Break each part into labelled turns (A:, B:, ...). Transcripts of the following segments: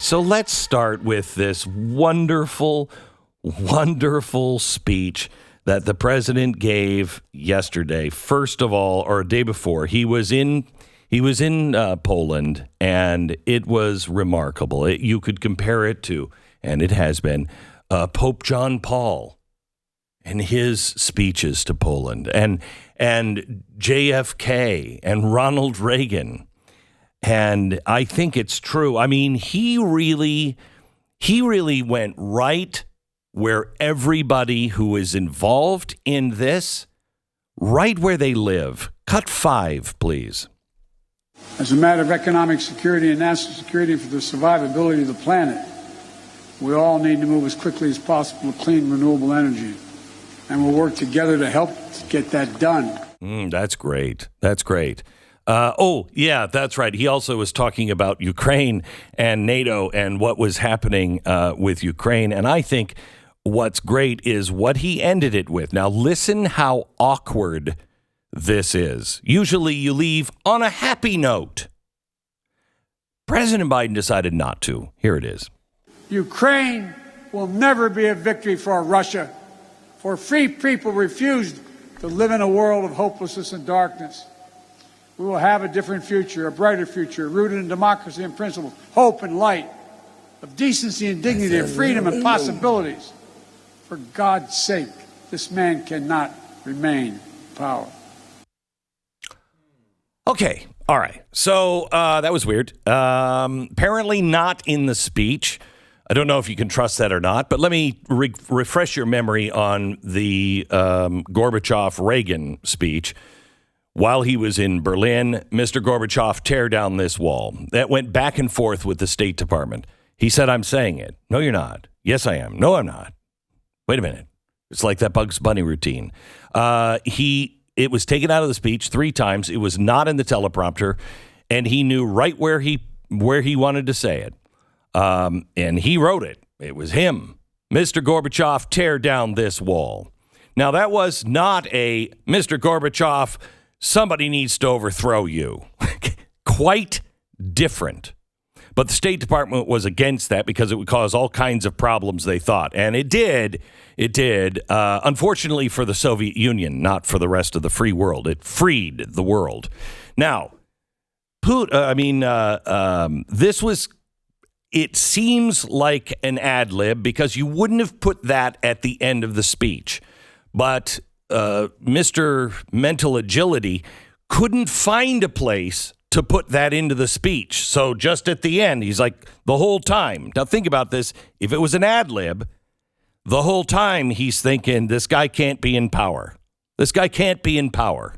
A: So let's start with this wonderful, wonderful speech that the president gave yesterday. First of all, or a day before, he was in Poland, and it was remarkable. You could compare it to, and it has been, Pope John Paul and his speeches to Poland, and JFK and Ronald Reagan. And I think it's true. I mean, he really went right where everybody who is involved in this, right where they live. Cut 5, please.
B: As a matter of economic security and national security for the survivability of the planet, we all need to move as quickly as possible to clean, renewable energy. And we'll work together to help get that done.
A: That's great. That's great. Yeah, that's right. He also was talking about Ukraine and NATO and what was happening with Ukraine. And I think what's great is what he ended it with. Now, listen how awkward this is. Usually you leave on a happy note. President Biden decided not to. Here it is.
B: Ukraine will never be a victory for Russia, for free people refused to live in a world of hopelessness and darkness. We will have a different future, a brighter future, rooted in democracy and principles, hope and light, of decency and dignity, of freedom and possibilities. For God's sake, this man cannot remain in power.
A: Okay, all right. So that was weird. Apparently not in the speech. I don't know if you can trust that or not, but let me refresh your memory on the Gorbachev-Reagan speech. While he was in Berlin, Mr. Gorbachev, tear down this wall. That went back and forth with the State Department. He said, I'm saying it. No, you're not. Yes, I am. No, I'm not. Wait a minute. It's like that Bugs Bunny routine. It was taken out of the speech 3 times. It was not in the teleprompter, and he knew right where he wanted to say it. And he wrote it. It was him. Mr. Gorbachev, tear down this wall. Now, that was not a Mr. Gorbachev, somebody needs to overthrow you. Quite different. But the State Department was against that because it would cause all kinds of problems, they thought. And it did. It did. Unfortunately for the Soviet Union, not for the rest of the free world. It freed the world. Now, this was, it seems like an ad lib because you wouldn't have put that at the end of the speech. But Mr. Mental Agility couldn't find a place to put that into the speech. So just at the end, he's like, the whole time. Now think about this. If it was an ad lib, the whole time he's thinking, this guy can't be in power. This guy can't be in power.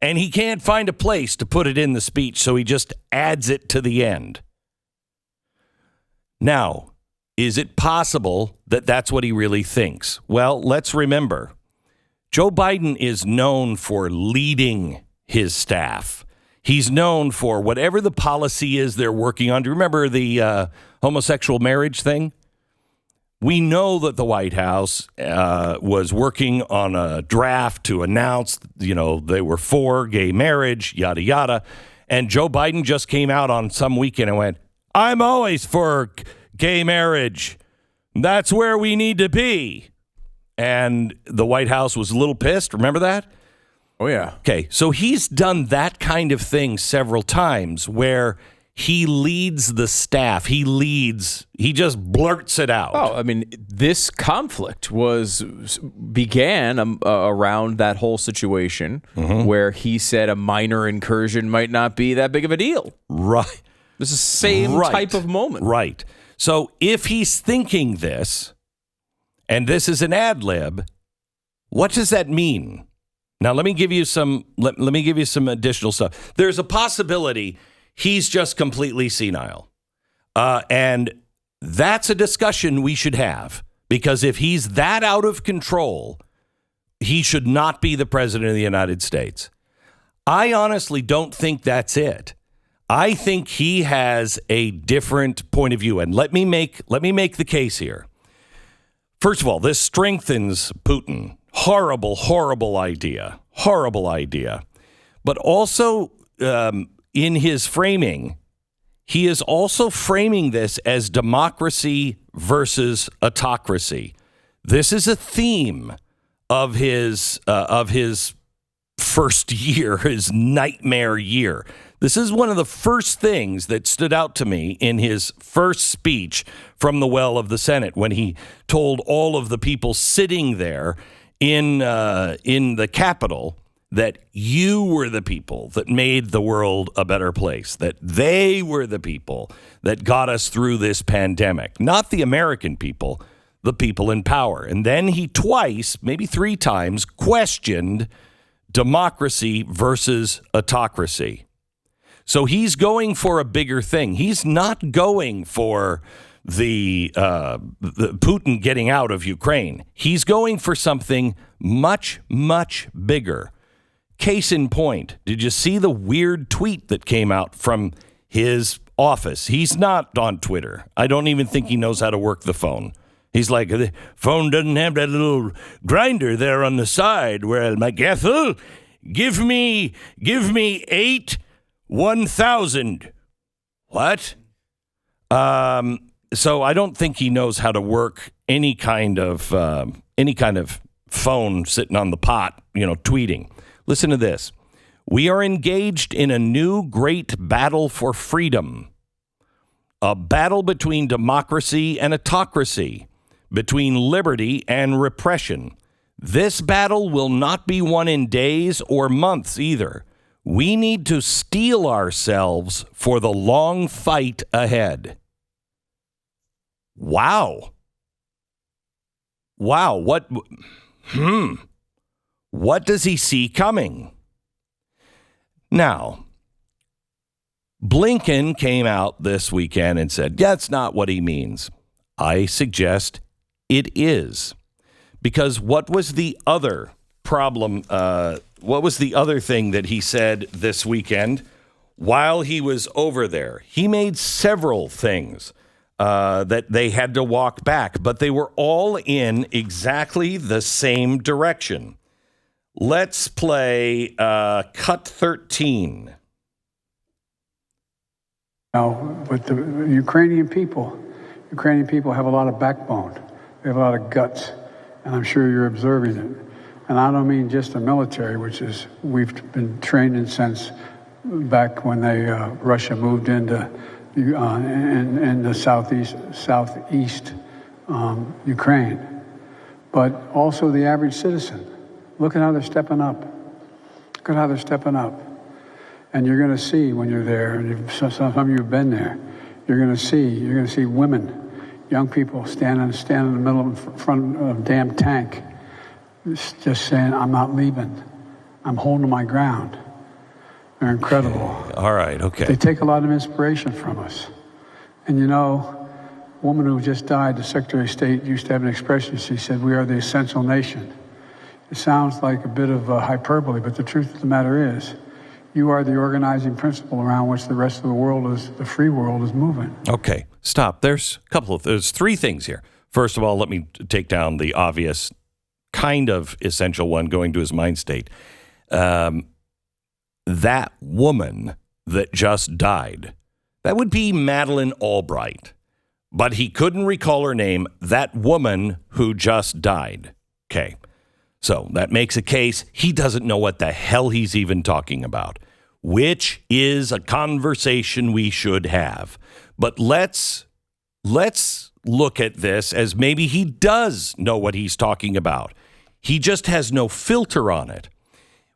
A: And he can't find a place to put it in the speech, so he just adds it to the end. Now, is it possible that that's what he really thinks? Well, let's remember, Joe Biden is known for leading his staff. He's known for whatever the policy is they're working on. Do you remember the homosexual marriage thing? We know that the White House was working on a draft to announce, they were for gay marriage, yada, yada. And Joe Biden just came out on some weekend and went, I'm always for gay marriage. That's where we need to be. And the White House was a little pissed. Remember that?
C: Oh, yeah.
A: Okay, so he's done that kind of thing several times where he leads the staff. He just blurts it out.
C: Oh, I mean, this conflict began around that whole situation where he said a minor incursion might not be that big of a deal.
A: Right.
C: This is the same type of moment.
A: Right. So if he's thinking this, and this is an ad lib, what does that mean? Now, let me give you some additional stuff. There's a possibility he's just completely senile. And that's a discussion we should have, because if he's that out of control, he should not be the president of the United States. I honestly don't think that's it. I think he has a different point of view. And let me make the case here. First of all, this strengthens Putin. Horrible, horrible idea. Horrible idea. But also, in his framing, he is also framing this as democracy versus autocracy. This is a theme of his first year, his nightmare year. This is one of the first things that stood out to me in his first speech from the well of the Senate, when he told all of the people sitting there in the Capitol that you were the people that made the world a better place, that they were the people that got us through this pandemic, not the American people, the people in power. And then he twice, maybe three times, questioned democracy versus autocracy. So he's going for a bigger thing. He's not going for the Putin getting out of Ukraine. He's going for something much, much bigger. Case in point, did you see the weird tweet that came out from his office? He's not on Twitter. I don't even think he knows how to work the phone. He's like, the phone doesn't have that little grinder there on the side where my gaffe, give me 8,000. What? So I don't think he knows how to work any kind of phone sitting on the pot, tweeting. Listen to this. We are engaged in a new great battle for freedom, a battle between democracy and autocracy, between liberty and repression. This battle will not be won in days or months either. We need to steel ourselves for the long fight ahead. Wow. What does he see coming? Now, Blinken came out this weekend and said, that's not what he means. I suggest it is. Because what was the other problem? What was the other thing that he said this weekend while he was over there? He made several things that they had to walk back, but they were all in exactly the same direction. Let's play cut 13.
B: Now, but the Ukrainian people have a lot of backbone. They have a lot of guts, and I'm sure you're observing it. And I don't mean just the military, which is we've been trained in since back when Russia moved into in the southeast Ukraine, but also the average citizen. Look at how they're stepping up. Look at how they're stepping up. And you're going to see when you're there, and some of you have been there, you're going to see women, young people standing in the middle in front of a damn tank, just saying, I'm not leaving. I'm holding my ground. They're incredible.
A: All right, okay.
B: They take a lot of inspiration from us. And a woman who just died, the Secretary of State, used to have an expression. She said, we are the essential nation. It sounds like a bit of hyperbole, but the truth of the matter is, you are the organizing principle around which the rest of the free world is moving.
A: Okay, stop. There's three things here. First of all, let me take down the obvious kind of essential one going to his mind state. That woman that just died, that would be Madeleine Albright. But he couldn't recall her name, that woman who just died. Okay. So that makes a case he doesn't know what the hell he's even talking about, which is a conversation we should have. But let's look at this as maybe he does know what he's talking about. He just has no filter on it.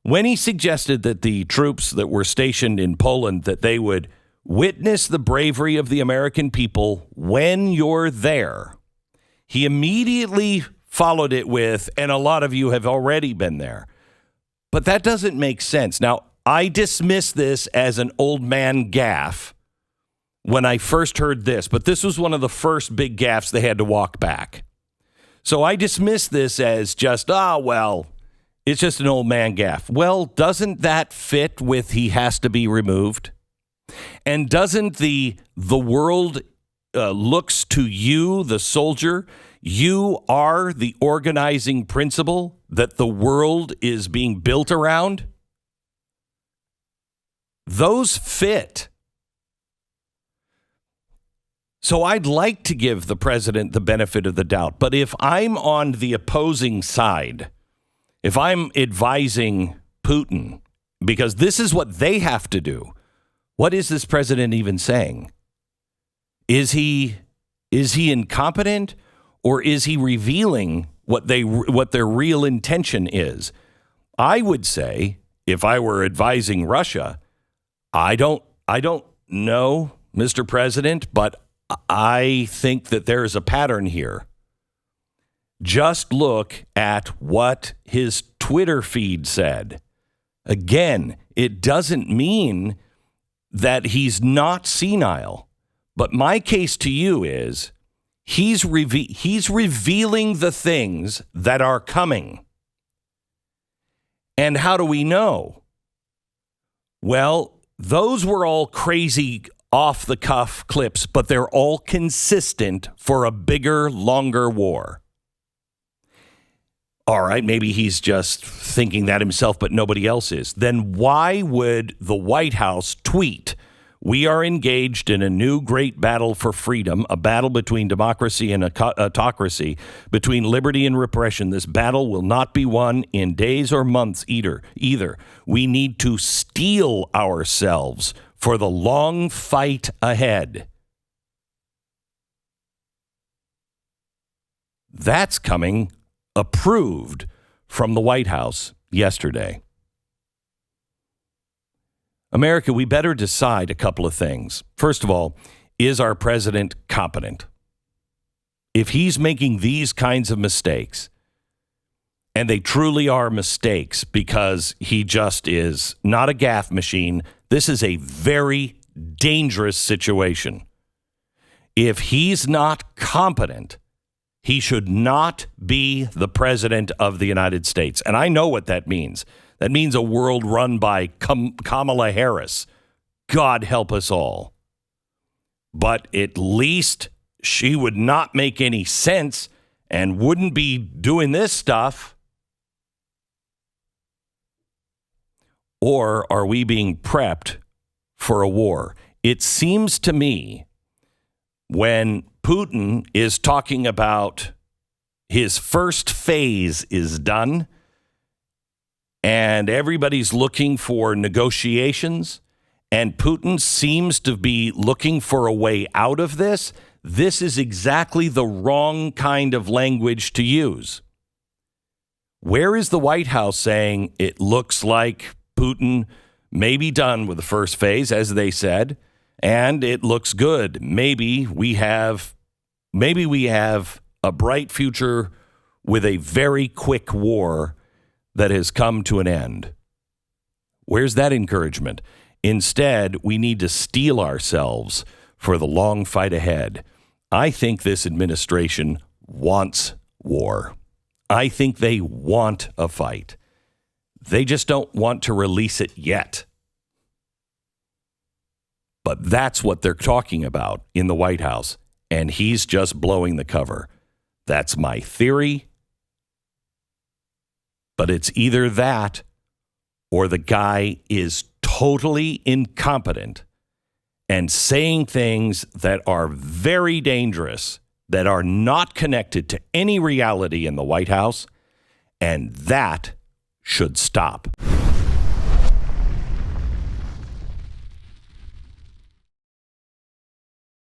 A: When he suggested that the troops that were stationed in Poland, that they would witness the bravery of the American people when you're there, he immediately followed it with, and a lot of you have already been there. But that doesn't make sense. Now, I dismiss this as an old man gaffe when I first heard this, but this was one of the first big gaffes they had to walk back. So I dismiss this as just, it's just an old man gaffe. Well, doesn't that fit with he has to be removed? And doesn't the world looks to you, the soldier, you are the organizing principle that the world is being built around? Those fit. So I'd like to give the president the benefit of the doubt. But if I'm on the opposing side, if I'm advising Putin, because this is what they have to do, what is this president even saying? Is he incompetent, or is he revealing what their real intention is? I would say, if I were advising Russia, I don't know, Mr. President, but I think that there is a pattern here. Just look at what his Twitter feed said. Again, it doesn't mean that he's not senile. But my case to you is he's revealing the things that are coming. And how do we know? Well, those were all crazy off-the-cuff clips, but they're all consistent for a bigger, longer war. All right, maybe he's just thinking that himself, but nobody else is. Then why would the White House tweet, "We are engaged in a new great battle for freedom, a battle between democracy and autocracy, between liberty and repression. This battle will not be won in days or months either. We need to steel ourselves for the long fight ahead." That's coming approved from the White House yesterday. America, we better decide a couple of things. First of all, is our president competent? If he's making these kinds of mistakes, and they truly are mistakes because he just is not a gaffe machine, this is a very dangerous situation. If he's not competent, he should not be the president of the United States. And I know what that means. That means a world run by Kamala Harris. God help us all. But at least she would not make any sense and wouldn't be doing this stuff. Or are we being prepped for a war? It seems to me when Putin is talking about his first phase is done and everybody's looking for negotiations, and Putin seems to be looking for a way out of this, this is exactly the wrong kind of language to use. Where is the White House saying it looks like Putin may be done with the first phase, as they said, and it looks good. Maybe we have a bright future with a very quick war that has come to an end. Where's that encouragement? Instead, we need to steel ourselves for the long fight ahead. I think this administration wants war. I think they want a fight. They just don't want to release it yet. But that's what they're talking about in the White House, and he's just blowing the cover. That's my theory. But it's either that or the guy is totally incompetent and saying things that are very dangerous, that are not connected to any reality in the White House, and that should stop.